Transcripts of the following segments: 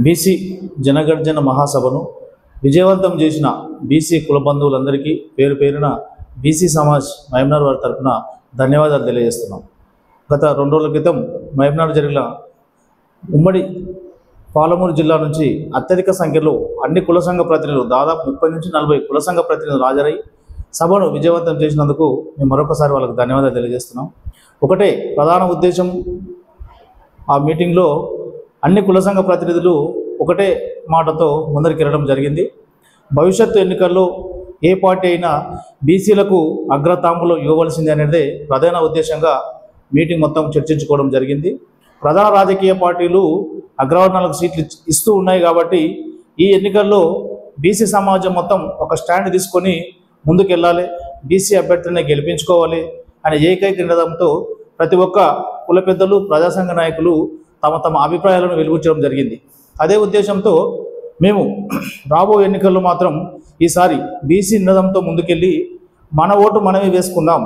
BC Jana Garjana మహాసభను విజయవంతం చేసిన BC కుల బంధువులందరికీ పేరు పేరున బీసీ సమాజ్ మహబూబ్నగర్ వారి తరఫున ధన్యవాదాలు తెలియజేస్తున్నాం. గత 2 రోజుల క్రితం మహబూబ్నగర్ జరిగిన ఉమ్మడి పాలమూరు జిల్లా నుంచి అత్యధిక సంఖ్యలో అన్ని కుల సంఘ ప్రతినిధులు దాదాపు 30 నుంచి 40 కుల సంఘ ప్రతినిధులు హాజరై సభను విజయవంతం చేసినందుకు మేము మరొకసారి వాళ్ళకి ధన్యవాదాలు తెలియజేస్తున్నాం. ఒకటే ప్రధాన ఉద్దేశం, ఆ మీటింగ్లో అన్ని కుల సంఘ ప్రతినిధులు ఒకటే మాటతో ముందరికెళ్ళడం జరిగింది. భవిష్యత్తు ఎన్నికల్లో ఏ పార్టీ అయినా బీసీలకు అగ్రతాంబూలం ఇవ్వవలసింది అనేది ప్రధాన ఉద్దేశంగా మీటింగ్ మొత్తం చర్చించుకోవడం జరిగింది. ప్రధాన రాజకీయ పార్టీలు అగ్రవర్ణాలకు సీట్లు ఇస్తూ ఉన్నాయి కాబట్టి ఈ ఎన్నికల్లో బీసీ సమాజం మొత్తం ఒక స్టాండ్ తీసుకొని ముందుకెళ్ళాలి, బీసీ అభ్యర్థిని గెలిపించుకోవాలి అనే ఏకైక నినాదంతో ప్రతి ఒక్క కుల పెద్దలు, ప్రజాసంఘ నాయకులు తమ తమ అభిప్రాయాలను వెలువచ్చడం జరిగింది. అదే ఉద్దేశంతో మేము రాబోయే ఎన్నికల్లో మాత్రం ఈసారి బీసీ నినాదంతో ముందుకెళ్ళి మన ఓటు మనమే వేసుకుందాం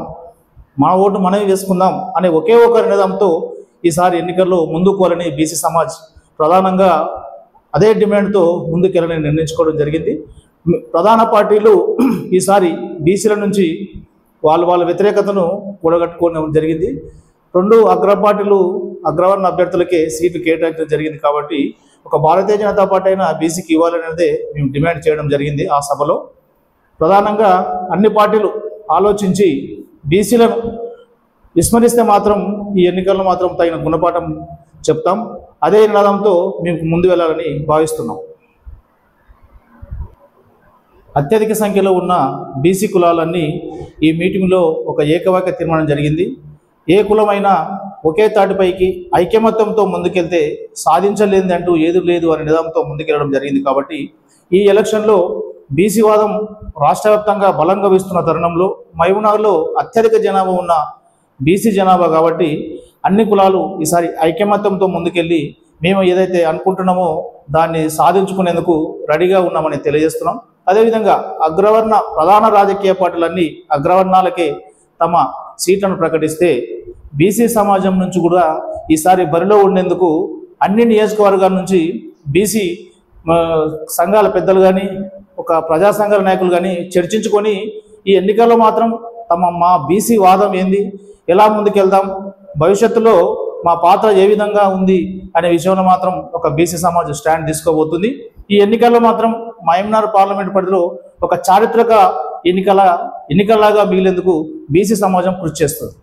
అనే ఒకే ఒక నినాదంతో ఈసారి ఎన్నికల్లో ముందుకోవాలని బీసీ సమాజ్ ప్రధానంగా అదే డిమాండ్తో ముందుకెళ్ళని నిర్ణయించుకోవడం జరిగింది. ప్రధాన పార్టీలు ఈసారి బీసీల నుంచి వాళ్ళ వ్యతిరేకతను కూడగట్టుకోవడం జరిగింది. 2 అగ్ర పార్టీలు అగ్రవర్ణ అభ్యర్థులకే సీట్లు కేటాయించడం జరిగింది. కాబట్టి ఒక భారతీయ జనతా పార్టీ అయినా బీసీకి ఇవ్వాలనేదే మేము డిమాండ్ చేయడం జరిగింది. ఆ సభలో ప్రధానంగా అన్ని పార్టీలు ఆలోచించి బీసీలను విస్మరిస్తే మాత్రం ఈ ఎన్నికల్లో మాత్రం తగిన గుణపాఠం చెప్తాం. అదే నినాదంతో మేము ముందు వెళ్ళాలని భావిస్తున్నాం. అత్యధిక సంఖ్యలో ఉన్న బీసీ కులాలన్నీ ఈ మీటింగ్లో ఒక ఏకవాక్య తీర్మానం జరిగింది. ఏ కులమైనా ఒకే తాటిపైకి ఐకమత్యంతో ముందుకెళ్తే సాధించలేనిది అంటూ ఏది లేదు అనే నిదానంతో ముందుకెళ్ళడం జరిగింది. కాబట్టి ఈ ఎలక్షన్లో బీసీ వాదం రాష్ట్ర వ్యాప్తంగా బలంగా వీస్తున్న తరుణంలో మహబూబ్నగర్లో అత్యధిక జనాభా ఉన్న బీసీ జనాభా కాబట్టి అన్ని కులాలు ఈసారి ఐకమత్యంతో ముందుకెళ్ళి మేము ఏదైతే అనుకుంటున్నామో దాన్ని సాధించుకునేందుకు రెడీగా ఉన్నామని తెలియజేస్తున్నాం. అదేవిధంగా అగ్రవర్ణ ప్రధాన రాజకీయ పార్టీలన్నీ అగ్రవర్ణాలకే తమ సీట్లను ప్రకటిస్తే బీసీ సమాజం నుంచి కూడా ఈసారి బరిలో ఉండేందుకు అన్ని నియోజకవర్గాల నుంచి బీసీ సంఘాల పెద్దలు కానీ ఒక ప్రజా సంఘాల నాయకులు కానీ చర్చించుకొని ఈ ఎన్నికల్లో మాత్రం మా బీసీ వాదం ఏంది, ఎలా ముందుకెళ్దాం, భవిష్యత్తులో మా పాత్ర ఏ విధంగా ఉంది అనే విషయంలో మాత్రం ఒక బీసీ సమాజం స్టాండ్ తీసుకోబోతుంది. ఈ ఎన్నికల్లో మాత్రం మహబూబ్నగర్ పార్లమెంట్ పరిధిలో ఒక చారిత్రక ఎన్నికలాగా మిగిలేందుకు బీసీ సమాజం కృషి చేస్తుంది.